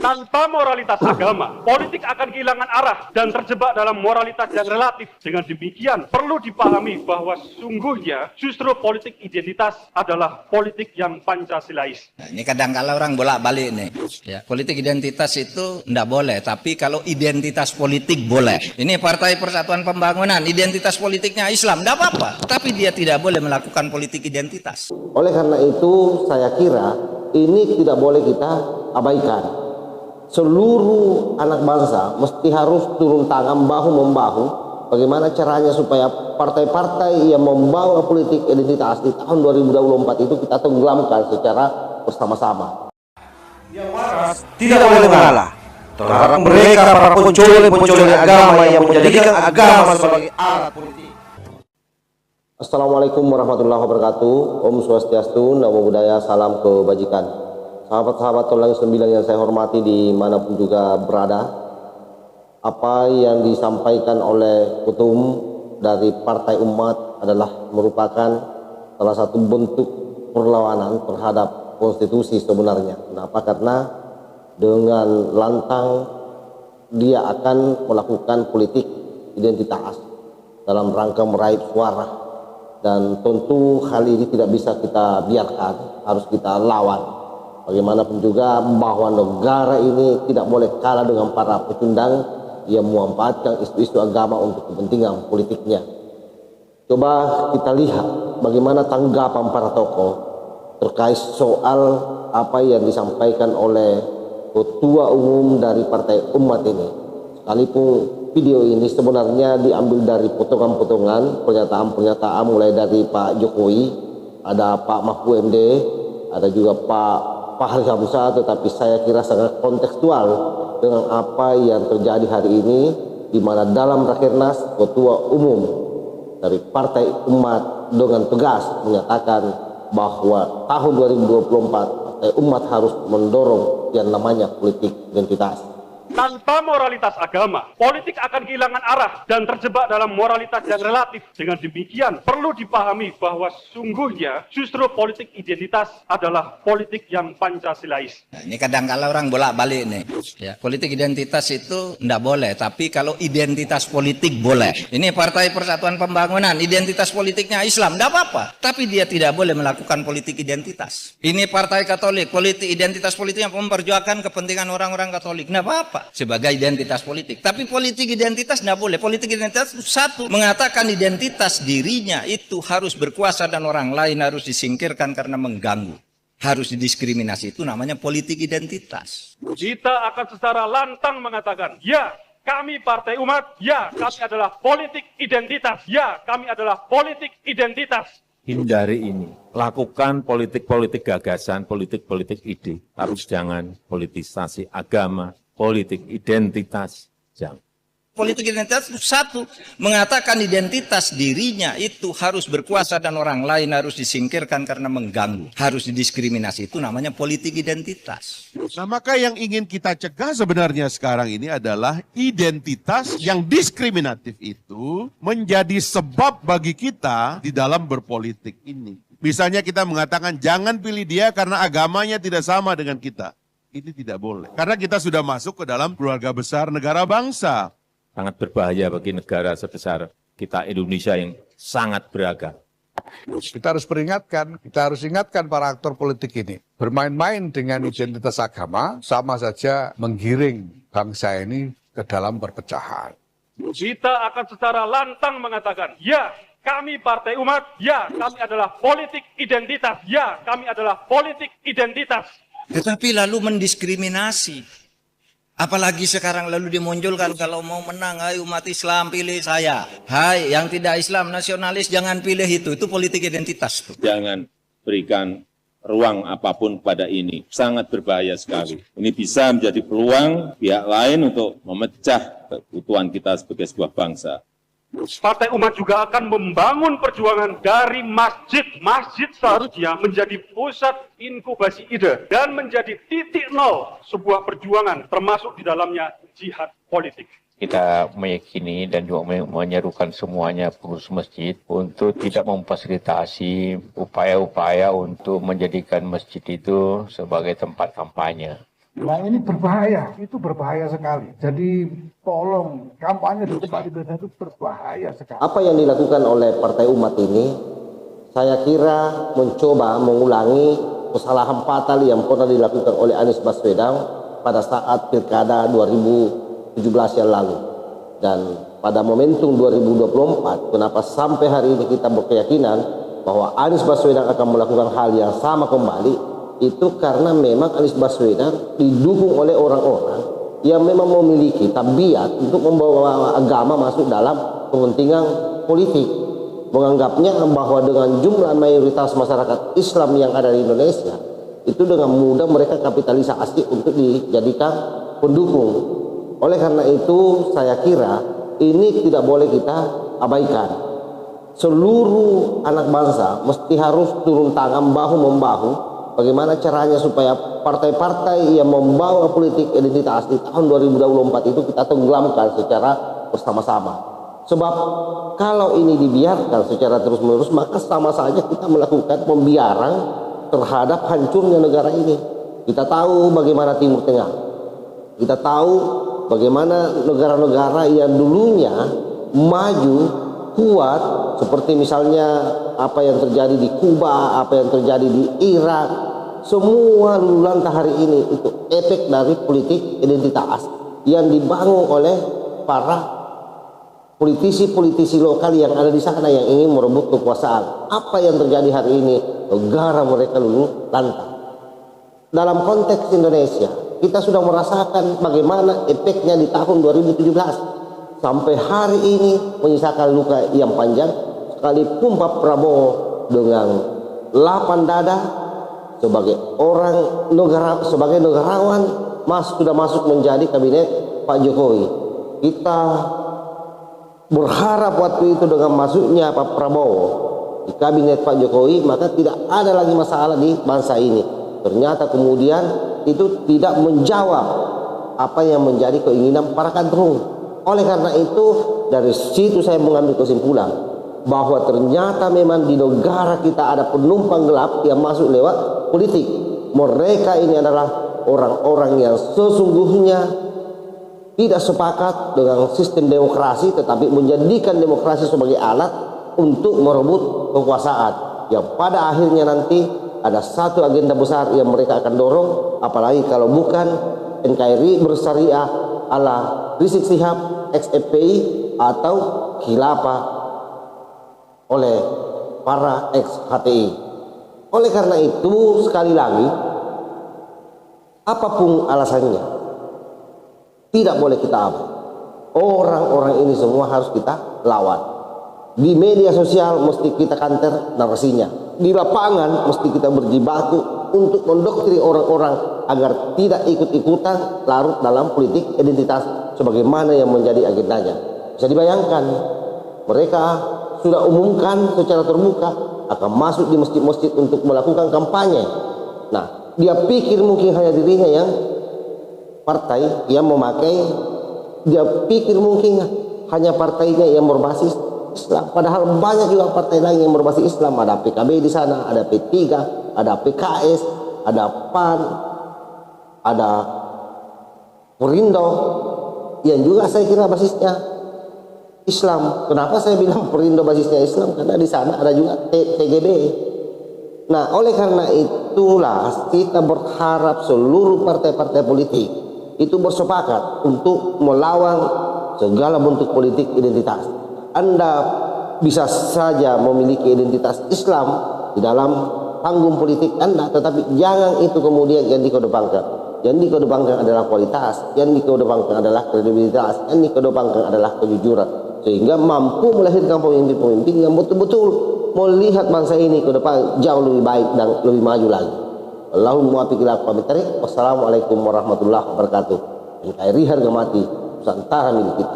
Tanpa moralitas agama, politik akan kehilangan arah dan terjebak dalam moralitas yang relatif. Dengan demikian, perlu dipahami bahwa sungguhnya justru politik identitas adalah politik yang Pancasilais. Nah, ini kadang-kala orang bolak-balik nih. Ya, politik identitas itu enggak boleh, tapi kalau identitas politik boleh. Ini Partai Persatuan Pembangunan, identitas politiknya Islam, enggak apa-apa. Tapi dia tidak boleh melakukan politik identitas. Oleh karena itu, saya kira ini tidak boleh kita abaikan. Seluruh anak bangsa mesti harus turun tangan bahu-membahu. Bagaimana caranya supaya partai-partai yang membawa politik identitas di tahun 2024 itu kita tenggelamkan secara bersama-sama. Yang waras tidak boleh mengalah terhadap mereka para pencuri agama yang menjadikan agama sebagai alat politik. Assalamualaikum warahmatullahi wabarakatuh. Om Swastiastu, Namo Buddhaya, salam kebajikan. Sahabat-sahabat Tolong 9 yang saya hormati dimanapun juga berada, apa yang disampaikan oleh ketum dari Partai Umat adalah merupakan salah satu bentuk perlawanan terhadap konstitusi sebenarnya. Kenapa? Karena dengan lantang dia akan melakukan politik identitas dalam rangka meraih suara, dan tentu hal ini tidak bisa kita biarkan, harus kita lawan. Bagaimanapun juga bahwa negara ini tidak boleh kalah dengan para pecundang yang memanfaatkan isu-isu agama untuk kepentingan politiknya. Coba kita lihat bagaimana tanggapan para tokoh terkait soal apa yang disampaikan oleh Ketua Umum dari Partai Umat ini. Sekalipun video ini sebenarnya diambil dari potongan-potongan pernyataan-pernyataan mulai dari Pak Jokowi, ada Pak Mahfud MD, ada juga Pak Fahri Hamzah, tetapi saya kira sangat kontekstual dengan apa yang terjadi hari ini, di mana dalam Rakernas Ketua Umum dari Partai Umat dengan tegas menyatakan bahwa tahun 2024 Partai Umat harus mendorong yang namanya politik identitas. Tanpa moralitas agama, politik akan kehilangan arah dan terjebak dalam moralitas yang relatif. Dengan demikian, perlu dipahami bahwa sungguhnya justru politik identitas adalah politik yang Pancasilais. Nah, ini kadang-kala orang bolak-balik nih. Ya, politik identitas itu enggak boleh, tapi kalau identitas politik boleh. Ini Partai Persatuan Pembangunan, identitas politiknya Islam, enggak apa-apa. Tapi dia tidak boleh melakukan politik identitas. Ini Partai Katolik, politik identitas politiknya memperjuangkan kepentingan orang-orang Katolik, enggak apa-apa sebagai identitas politik. Tapi politik identitas tidak boleh. Politik identitas satu, mengatakan identitas dirinya itu harus berkuasa dan orang lain harus disingkirkan karena mengganggu, harus didiskriminasi. Itu namanya politik identitas. Kita akan secara lantang mengatakan, ya kami Partai Umat, ya kami adalah politik identitas, ya kami adalah politik identitas. Hindari ini, lakukan politik-politik gagasan, politik-politik ide, harus jangan politisasi agama, politik identitas, jangan. Politik identitas satu, mengatakan identitas dirinya itu harus berkuasa dan orang lain harus disingkirkan karena mengganggu, harus didiskriminasi. Itu namanya politik identitas. Nah, maka yang ingin kita cegah sebenarnya sekarang ini adalah identitas yang diskriminatif itu menjadi sebab bagi kita di dalam berpolitik ini. Misalnya kita mengatakan jangan pilih dia karena agamanya tidak sama dengan kita. Ini tidak boleh. Karena kita sudah masuk ke dalam keluarga besar negara bangsa. Sangat berbahaya bagi negara sebesar kita Indonesia yang sangat beragam. Kita harus peringatkan, kita harus ingatkan para aktor politik ini. Bermain-main dengan identitas agama sama saja menggiring bangsa ini ke dalam perpecahan. Kita akan secara lantang mengatakan, ya kami Partai Umat, ya kami adalah politik identitas, ya kami adalah politik identitas. Tetapi lalu mendiskriminasi. Apalagi sekarang lalu dimunculkan kalau mau menang, hai umat Islam pilih saya. Hai yang tidak Islam, nasionalis jangan pilih itu politik identitas. Jangan berikan ruang apapun pada ini, sangat berbahaya sekali. Ini bisa menjadi peluang pihak lain untuk memecah keutuhan kita sebagai sebuah bangsa. Partai Umat juga akan membangun perjuangan dari masjid. Masjid seharusnya menjadi pusat inkubasi ide dan menjadi titik nol sebuah perjuangan, termasuk di dalamnya jihad politik. Kita meyakini dan juga menyerukan semuanya pengurus masjid untuk tidak memfasilitasi upaya-upaya untuk menjadikan masjid itu sebagai tempat kampanye. Nah ini berbahaya, itu berbahaya sekali. Jadi tolong kampanye di tempat ibadah itu berbahaya sekali. Apa yang dilakukan oleh Partai Umat ini, saya kira mencoba mengulangi kesalahan fatal yang pernah dilakukan oleh Anies Baswedan pada saat Pilkada 2017 yang lalu. Dan pada momentum 2024, kenapa sampai hari ini kita berkeyakinan bahwa Anies Baswedan akan melakukan hal yang sama kembali, itu karena memang Anies Baswedan didukung oleh orang-orang yang memang memiliki tabiat untuk membawa agama masuk dalam kepentingan politik, menganggapnya bahwa dengan jumlah mayoritas masyarakat Islam yang ada di Indonesia itu dengan mudah mereka kapitalisasi untuk dijadikan pendukung. Oleh karena itu saya kira ini tidak boleh kita abaikan. Seluruh anak bangsa mesti harus turun tangan bahu membahu. Bagaimana caranya supaya partai-partai yang membawa politik identitas di tahun 2024 itu kita tenggelamkan secara bersama-sama. Sebab kalau ini dibiarkan secara terus-menerus, maka sama saja kita melakukan pembiaran terhadap hancurnya negara ini. Kita tahu bagaimana Timur Tengah. Kita tahu bagaimana negara-negara yang dulunya maju, kuat, seperti misalnya apa yang terjadi di Kuba, apa yang terjadi di Irak, semua luluh lantah hari ini itu efek dari politik identitas yang dibangun oleh para politisi-politisi lokal yang ada di sana yang ingin merebut kekuasaan. Apa yang terjadi hari ini, negara mereka luluh lantah. Dalam konteks Indonesia, kita sudah merasakan bagaimana efeknya di tahun 2017. Sampai hari ini menyisakan luka yang panjang, sekalipun Pak Prabowo dengan lapang dada sebagai orang negara, sebagai negarawan sudah masuk menjadi kabinet Pak Jokowi. Kita berharap waktu itu dengan masuknya Pak Prabowo di kabinet Pak Jokowi maka tidak ada lagi masalah di bangsa ini. Ternyata kemudian itu tidak menjawab apa yang menjadi keinginan para kadrun. Oleh karena itu dari situ saya mengambil kesimpulan bahwa ternyata memang di negara kita ada penumpang gelap yang masuk lewat politik. Mereka ini adalah orang-orang yang sesungguhnya tidak sepakat dengan sistem demokrasi, tetapi menjadikan demokrasi sebagai alat untuk merebut kekuasaan, yang pada akhirnya nanti ada satu agenda besar yang mereka akan dorong, apalagi kalau bukan NKRI bersyariah ala Rizik Syihab, ex-FPI atau khilafah oleh para ex-HTI. Oleh karena itu sekali lagi, apapun alasannya, tidak boleh kita abai. Orang-orang ini semua harus kita lawan. Di media sosial mesti kita kanter narasinya. Di lapangan mesti kita berjibaku untuk mendoktrin orang-orang agar tidak ikut-ikutan larut dalam politik identitas sebagaimana yang menjadi agendanya. Bisa dibayangkan, mereka sudah umumkan secara terbuka akan masuk di masjid-masjid untuk melakukan kampanye. Nah, dia pikir mungkin hanya dirinya yang partai yang memakai, dia pikir mungkin hanya partainya yang berbasis Islam, padahal banyak juga partai lain yang berbasis Islam. Ada PKB di sana, ada P3, ada PKS, ada PAN, ada Perindo yang juga saya kira basisnya Islam. Kenapa saya bilang Perindo basisnya Islam? Karena di sana ada juga TGB. Nah, oleh karena itulah kita berharap seluruh partai-partai politik itu bersepakat untuk melawan segala bentuk politik identitas. Anda bisa saja memiliki identitas Islam di dalam panggung politik Anda, tetapi jangan itu kemudian yang dikedepankan. Yang dikedepankan adalah kualitas, yang dikedepankan adalah kredibilitas, yang dikedepankan adalah kejujuran, sehingga mampu melahirkan pemimpin-pemimpin yang betul-betul melihat bangsa ini ke depan jauh lebih baik dan lebih maju lagi. Allahumma muwaffiq ila aqwamit thariq. Wassalamualaikum warahmatullahi wabarakatuh. NKRI harga mati Nusantara milik kita.